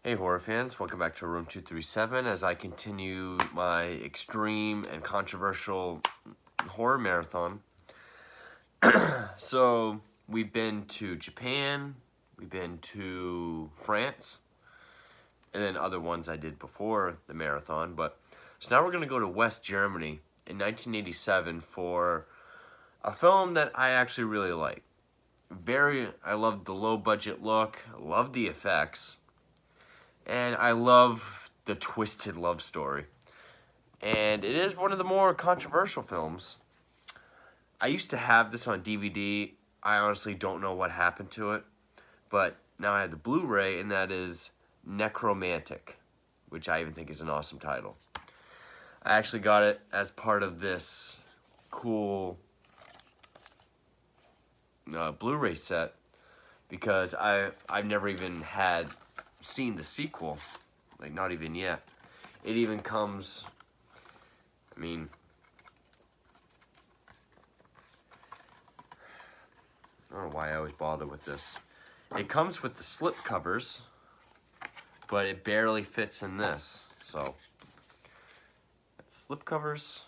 Hey horror fans, welcome back to Room 237 as I continue my extreme and controversial horror marathon. So, we've been to Japan, we've been to France, and then other ones I did before the marathon. So now we're going to go to West Germany in 1987 for a film that I actually really like. I love the low budget look, I love the effects. And I love the twisted love story. And it is one of the more controversial films. I used to have this on DVD. I honestly don't know what happened to it. But now I have the Blu-ray, and that is Necromantic, which I even think is an awesome title. I actually got it as part of this cool Blu-ray set because I've never even had seen the sequel. Like, not even yet. It even comes, I don't know why I always bother with this. It comes with the slip covers, but it barely fits in this. So, slip covers.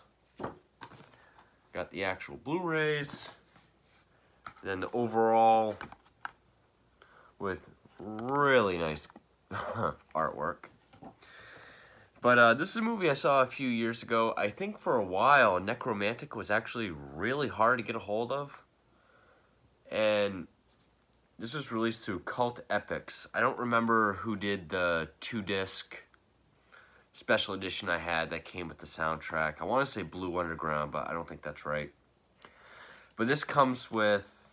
Got the actual Blu-rays. Then the overall with really nice artwork. But this is a movie I saw a few years ago. I think for a while, Nekromantik was actually really hard to get a hold of. And this was released through Cult Epics. I don't remember who did the 2-disc special edition I had that came with the soundtrack. I want to say Blue Underground, but I don't think that's right. But this comes with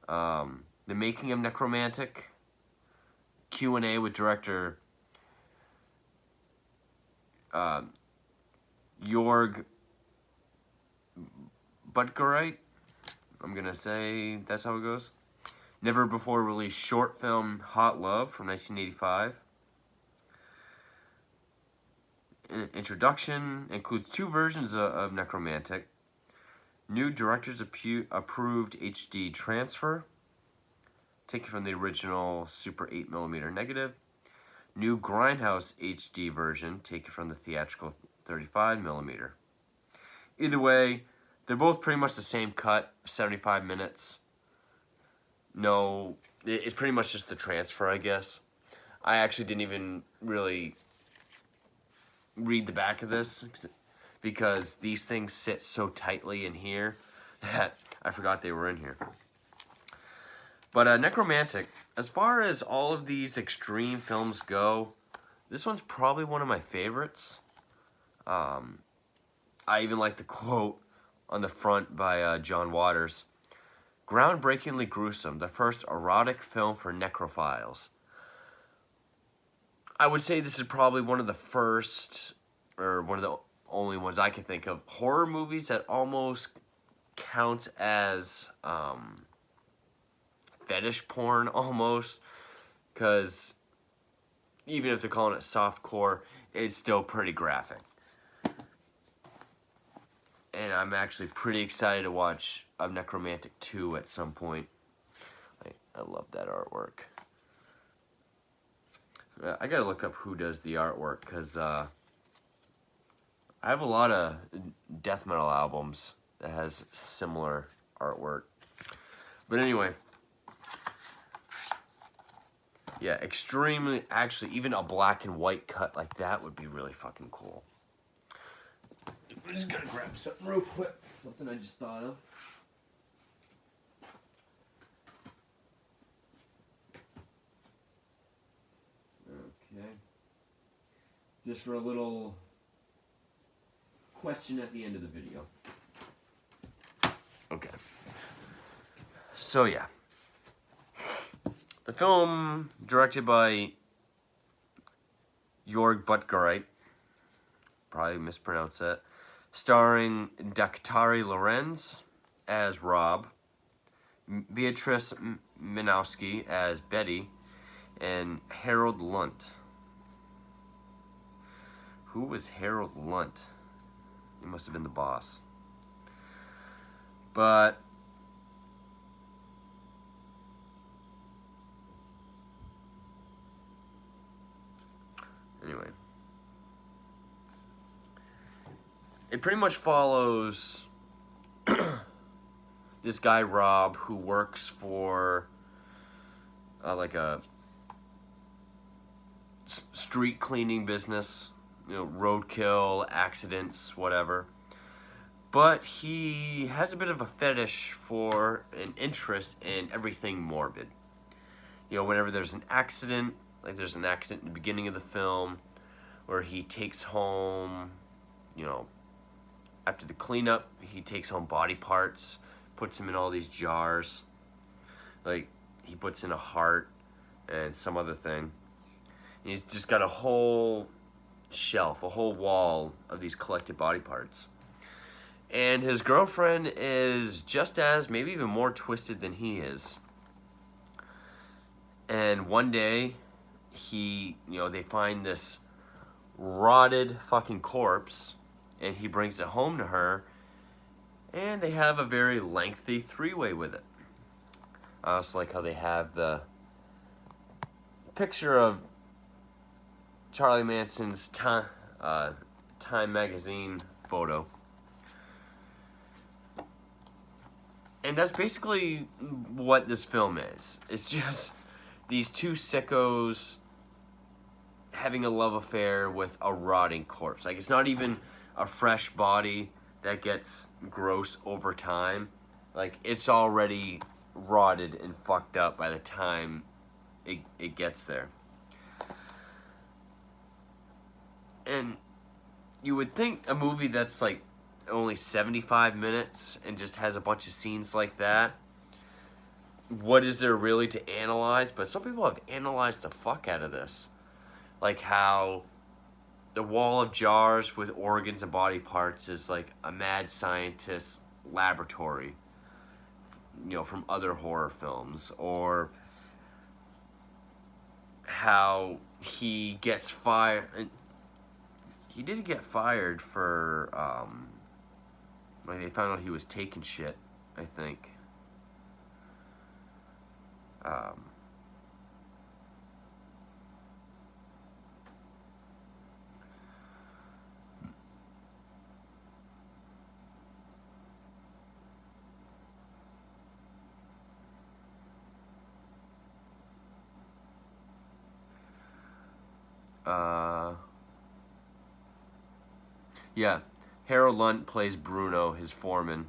the making of Nekromantik, Q&A with director Jorg Butgereit. I'm gonna say that's how it goes. Never before released short film Hot Love from 1985. Introduction includes 2 versions of Necromantic. New director's approved HD transfer, taken from the original Super 8mm negative. New Grindhouse HD version, taken from the theatrical 35mm. Either way, they're both pretty much the same cut, 75 minutes. No, it's pretty much just the transfer, I guess. I actually didn't even really read the back of this because these things sit so tightly in here that I forgot they were in here. But Necromantic, as far as all of these extreme films go, this one's probably one of my favorites. I even like the quote on the front by John Waters. Groundbreakingly gruesome, the first erotic film for necrophiles. I would say this is probably one of the first, or one of the only ones I can think of, horror movies that almost count as fetish porn almost, because even if they're calling it softcore, it's still pretty graphic. And I'm actually pretty excited to watch Necromantic 2 at some point. I love that artwork. I gotta look up who does the artwork, because I have a lot of death metal albums that has similar artwork. But anyway, yeah, extremely, actually, even a black and white cut like that would be really fucking cool. I'm just gonna grab something real quick, something I just thought of. Okay. Just for a little question at the end of the video. Okay. So yeah. The film, directed by Jorg Butgereit, probably mispronounced that, starring Daktari Lorenz as Rob, Beatrice Minowski as Betty, and Harold Lunt. Who was Harold Lunt? He must have been the boss. But it pretty much follows this guy Rob, who works for like a street cleaning business, you know, roadkill, accidents, whatever. But he has a bit of a fetish for an interest in everything morbid. You know, whenever there's an accident, like there's an accident in the beginning of the film, where he takes home, you know, after the cleanup, he takes home body parts, puts them in all these jars. Like, he puts in a heart and some other thing. And he's just got a whole shelf, a whole wall of these collected body parts. And his girlfriend is just as, maybe even more twisted than he is. And one day, they find this rotted fucking corpse, and he brings it home to her, and they have a very lengthy three-way with it. I also like how they have the picture of Charlie Manson's Time magazine photo. And that's basically what this film is. It's just these two sickos having a love affair with a rotting corpse. Like, it's not even a fresh body that gets gross over time. Like, it's already rotted and fucked up by the time it gets there. And you would think a movie that's like only 75 minutes and just has a bunch of scenes like that, what is there really to analyze? But some people have analyzed the fuck out of this. Like how the wall of jars with organs and body parts is like a mad scientist's laboratory, you know, from other horror films. Or how he gets fired. He did get fired for, like, they found out he was taking shit, I think. Yeah, Harold Lunt plays Bruno, his foreman.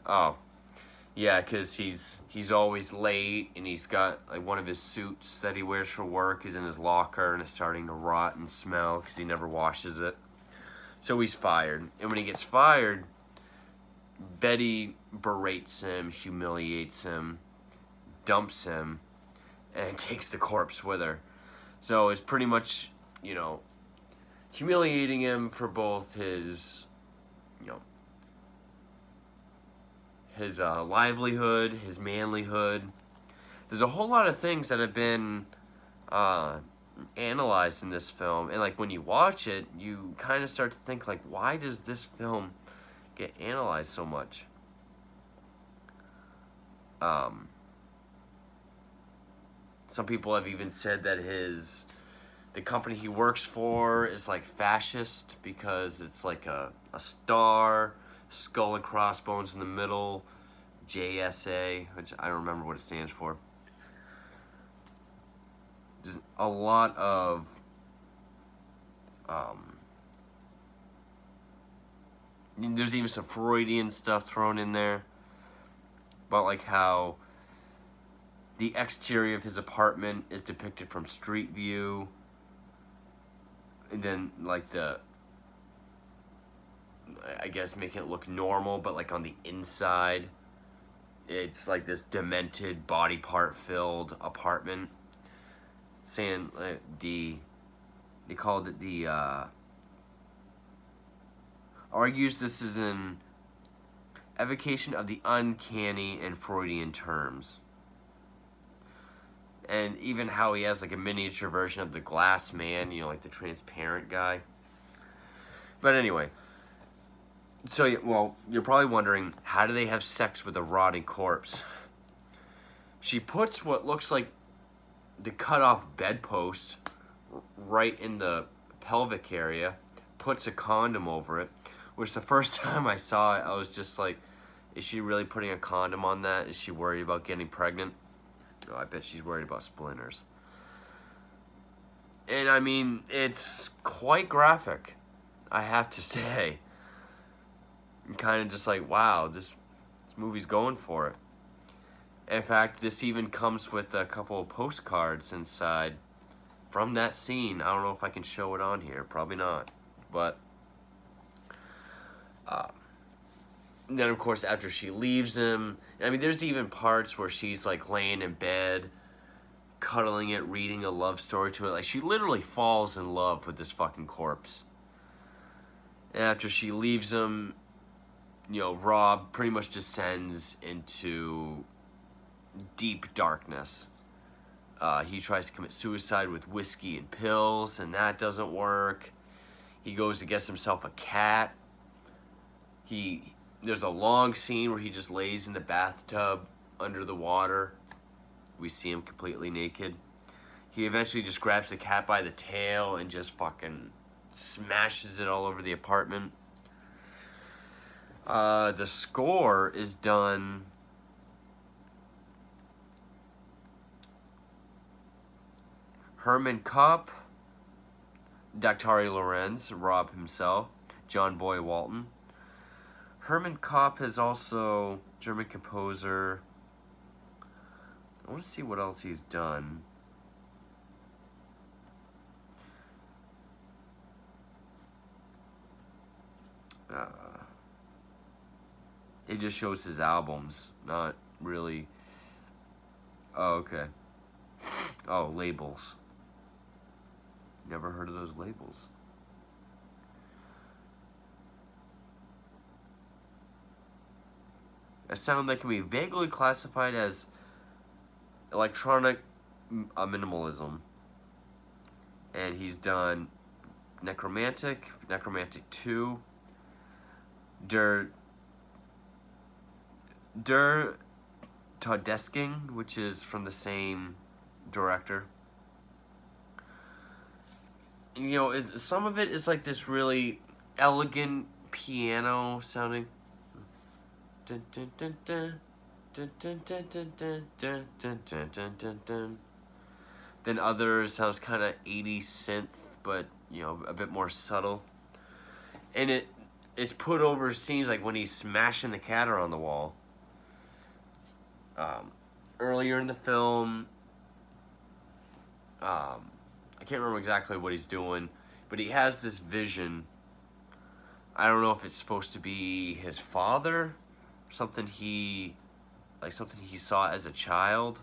Oh, yeah, because he's always late, and he's got like one of his suits that he wears for work is in his locker, and it's starting to rot and smell because he never washes it. So he's fired, and when he gets fired, Betty berates him, humiliates him, dumps him, and takes the corpse with her. So it's pretty much, you know, humiliating him for both his, you know, his livelihood, his manlyhood. There's a whole lot of things that have been analyzed in this film, and like when you watch it, you kind of start to think like, why does this film get analyzed so much? Some people have even said that the company he works for is like fascist because it's like a star, skull and crossbones in the middle, JSA, which I don't remember what it stands for. There's a lot of there's even some Freudian stuff thrown in there about like how the exterior of his apartment is depicted from street view, and then like I guess making it look normal, but like on the inside it's like this demented body part filled apartment, saying they called it argues this is an evocation of the uncanny in Freudian terms. And even how he has like a miniature version of the glass man, you know, like the transparent guy. But anyway, So, well, you're probably wondering, how do they have sex with a rotting corpse? She puts what looks like the cut-off bedpost right in the pelvic area, puts a condom over it, which the first time I saw it, I was just like, is she really putting a condom on that? Is she worried about getting pregnant? No, I bet she's worried about splinters. And I mean, it's quite graphic, I have to say. I'm kind of just like, wow, this movie's going for it. In fact, this even comes with a couple of postcards inside from that scene. I don't know if I can show it on here. Probably not. But then, of course, after she leaves him, I mean, there's even parts where she's like laying in bed, cuddling it, reading a love story to it. Like, she literally falls in love with this fucking corpse. And after she leaves him, you know, Rob pretty much descends into deep darkness. He tries to commit suicide with whiskey and pills, and that doesn't work. He goes to get himself a cat. There's a long scene where he just lays in the bathtub under the water. We see him completely naked. He eventually just grabs the cat by the tail and just fucking smashes it all over the apartment. The score is done Herman Kopp, Dr. Lorenz, Rob himself, John Boy Walton. Herman Kopp is also German composer. I want to see what else he's done. It just shows his albums, not really. Oh, okay. Oh, labels. Never heard of those labels. A sound that can be vaguely classified as electronic minimalism. And he's done Necromantic, Necromantic 2, Der Todesking, which is from the same director. You know, some of it is like this really elegant piano sounding. Then others sounds kind of 80s synth, but you know, a bit more subtle. And it's put over scenes like when he's smashing the cat around the wall. Earlier in the film, I can't remember exactly what he's doing, but he has this vision. I don't know if it's supposed to be his father, something he saw as a child,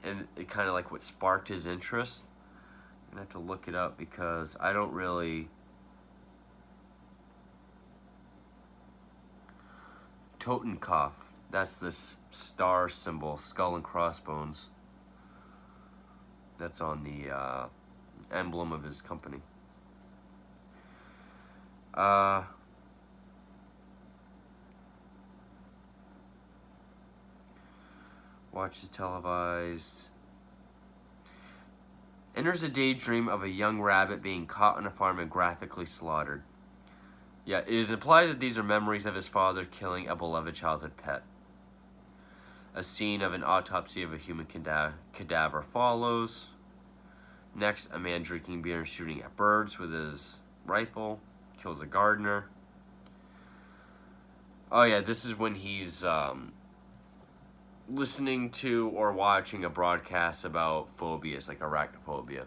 and it kind of like what sparked his interest. I'm gonna have to look it up because I don't really. Totenkopf. That's this star symbol, skull and crossbones. That's on the emblem of his company. Watch is televised. Enters a daydream of a young rabbit being caught on a farm and graphically slaughtered. Yeah, it is implied that these are memories of his father killing a beloved childhood pet. A scene of an autopsy of a human cadaver follows. Next, a man drinking beer and shooting at birds with his rifle. Kills a gardener. Oh yeah, this is when he's listening to or watching a broadcast about phobias, like arachnophobia.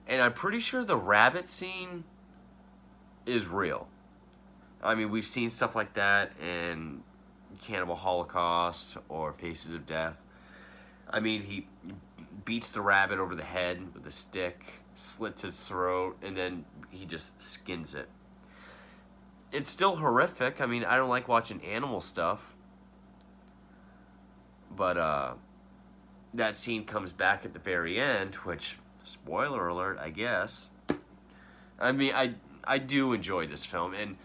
And I'm pretty sure the rabbit scene is real. I mean, we've seen stuff like that in Cannibal Holocaust or Faces of Death. I mean, he beats the rabbit over the head with a stick, slits its throat, and then he just skins it. It's still horrific. I mean, I don't like watching animal stuff. But that scene comes back at the very end, which, spoiler alert, I guess. I mean, I do enjoy this film, and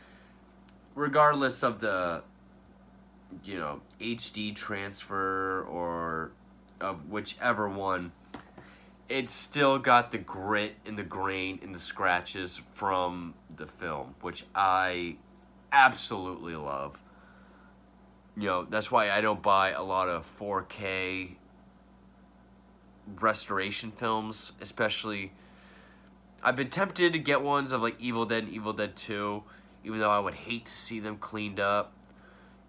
regardless of the, you know, HD transfer or of whichever one, it's still got the grit and the grain and the scratches from the film, which I absolutely love. You know, that's why I don't buy a lot of 4K restoration films, especially. I've been tempted to get ones of like Evil Dead and Evil Dead 2, even though I would hate to see them cleaned up.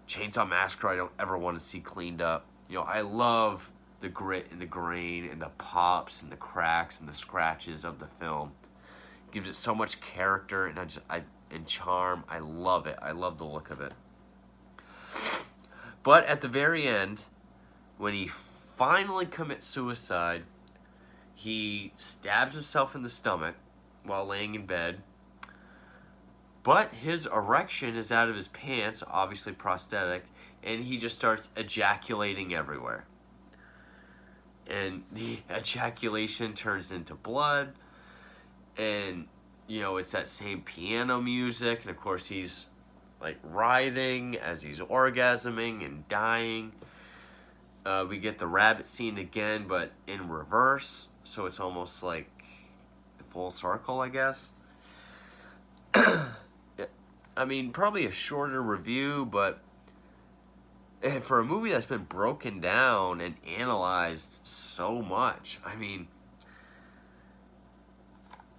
Chainsaw Massacre, I don't ever want to see cleaned up. You know, I love the grit and the grain and the pops and the cracks and the scratches of the film. It gives it so much character and charm. I love it. I love the look of it. But at the very end, when he finally commits suicide, he stabs himself in the stomach while laying in bed. But his erection is out of his pants, obviously prosthetic, and he just starts ejaculating everywhere. And the ejaculation turns into blood, and, you know, it's that same piano music, and of course he's, like, writhing as he's orgasming and dying. We get the rabbit scene again, but in reverse, so it's almost like full circle, I guess. I mean, probably a shorter review, but for a movie that's been broken down and analyzed so much, I mean,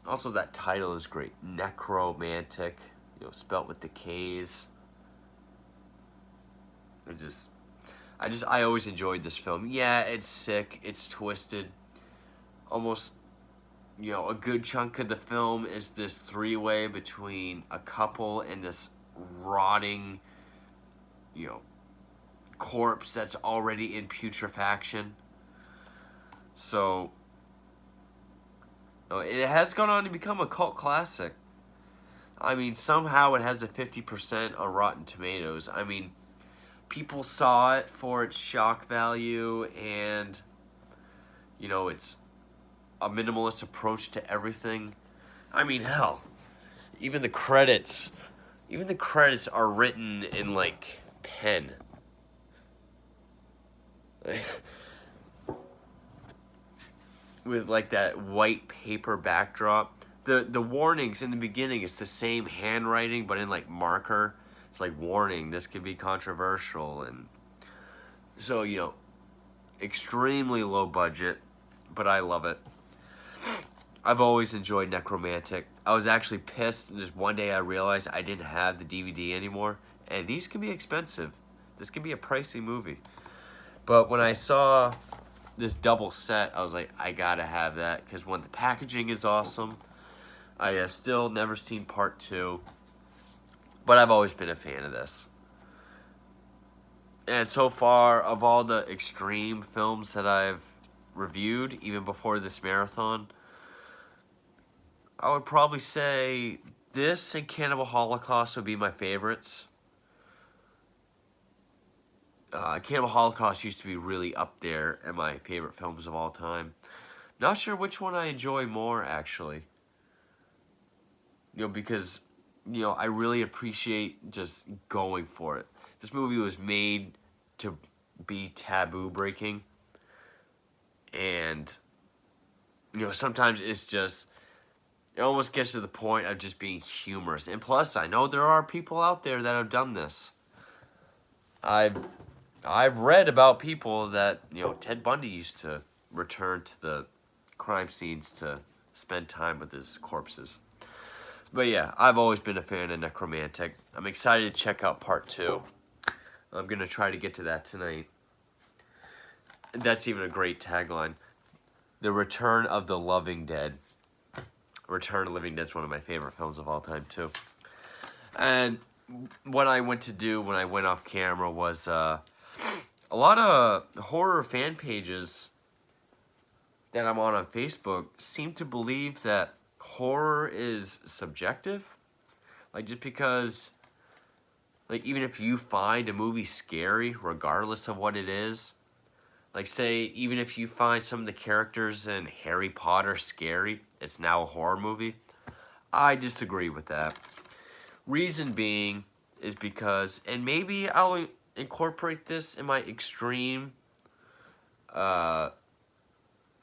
also that title is great, Necromantic, you know, spelt with the K's. I always enjoyed this film. Yeah, it's sick, it's twisted. Almost, you know, a good chunk of the film is this three-way between a couple and this rotting, you know, corpse that's already in putrefaction. So, it has gone on to become a cult classic. I mean, somehow it has a 50% on Rotten Tomatoes. I mean, people saw it for its shock value and, you know, it's a minimalist approach to everything. I mean, hell, even the credits are written in, like, pen. With, like, that white paper backdrop. The warnings in the beginning, it's the same handwriting, but in, like, marker. It's like, warning, this could be controversial. And so, you know, extremely low budget, but I love it. I've always enjoyed Nekromantik. I was actually pissed, and just one day I realized I didn't have the DVD anymore. And these can be expensive. This can be a pricey movie. But when I saw this double set, I was like, I gotta have that. Because one, the packaging is awesome. I have still never seen part 2. But I've always been a fan of this. And so far, of all the extreme films that I've reviewed, even before this marathon, I would probably say this and Cannibal Holocaust would be my favorites. Cannibal Holocaust used to be really up there in my favorite films of all time. Not sure which one I enjoy more, actually. You know, because, you know, I really appreciate just going for it. This movie was made to be taboo breaking. And, you know, sometimes it's just, it almost gets to the point of just being humorous. And plus, I know there are people out there that have done this. I've read about people that, you know, Ted Bundy used to return to the crime scenes to spend time with his corpses. But yeah, I've always been a fan of Nekromantik. I'm excited to check out part 2. I'm going to try to get to that tonight. That's even a great tagline. The Return of the Living Dead. Return of the Living Dead is one of my favorite films of all time, too. And what I went to do when I went off camera was a lot of horror fan pages that I'm on Facebook seem to believe that horror is subjective. Like, just because, like, even if you find a movie scary, regardless of what it is, like, say, even if you find some of the characters in Harry Potter scary, it's now a horror movie. I disagree with that. Reason being, is because, and maybe I'll incorporate this in my extreme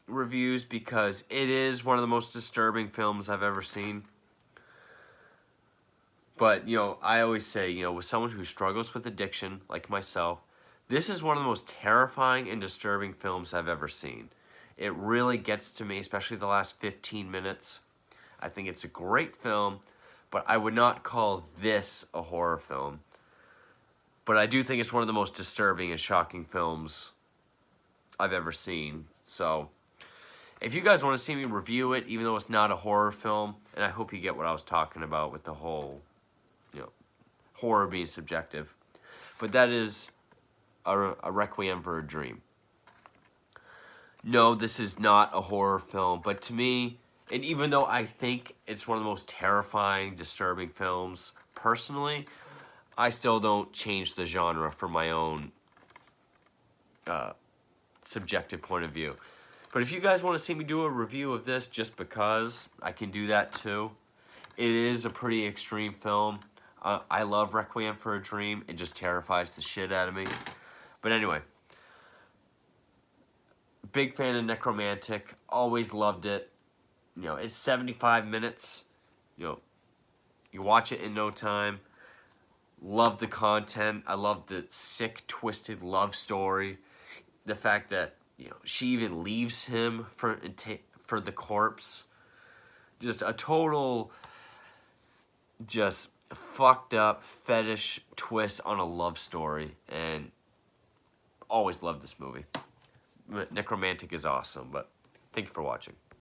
reviews, because it is one of the most disturbing films I've ever seen. But, you know, I always say, you know, with someone who struggles with addiction, like myself, this is one of the most terrifying and disturbing films I've ever seen. It really gets to me, especially the last 15 minutes. I think it's a great film, but I would not call this a horror film. But I do think it's one of the most disturbing and shocking films I've ever seen. So, if you guys want to see me review it, even though it's not a horror film, and I hope you get what I was talking about with the whole, you know, horror being subjective. But that is a Requiem for a Dream. No, this is not a horror film, but to me, and even though I think it's one of the most terrifying, disturbing films, personally, I still don't change the genre for my own subjective point of view. But if you guys want to see me do a review of this just because, I can do that too. It is a pretty extreme film. I love Requiem for a Dream. It just terrifies the shit out of me. But anyway, big fan of Nekromantik. Always loved it. You know, it's 75 minutes. You know, you watch it in no time. Love the content. I love the sick, twisted love story. The fact that, you know, she even leaves him for the corpse. Just a total, just fucked up fetish twist on a love story. And always loved this movie. Nekromantik is awesome, but thank you for watching.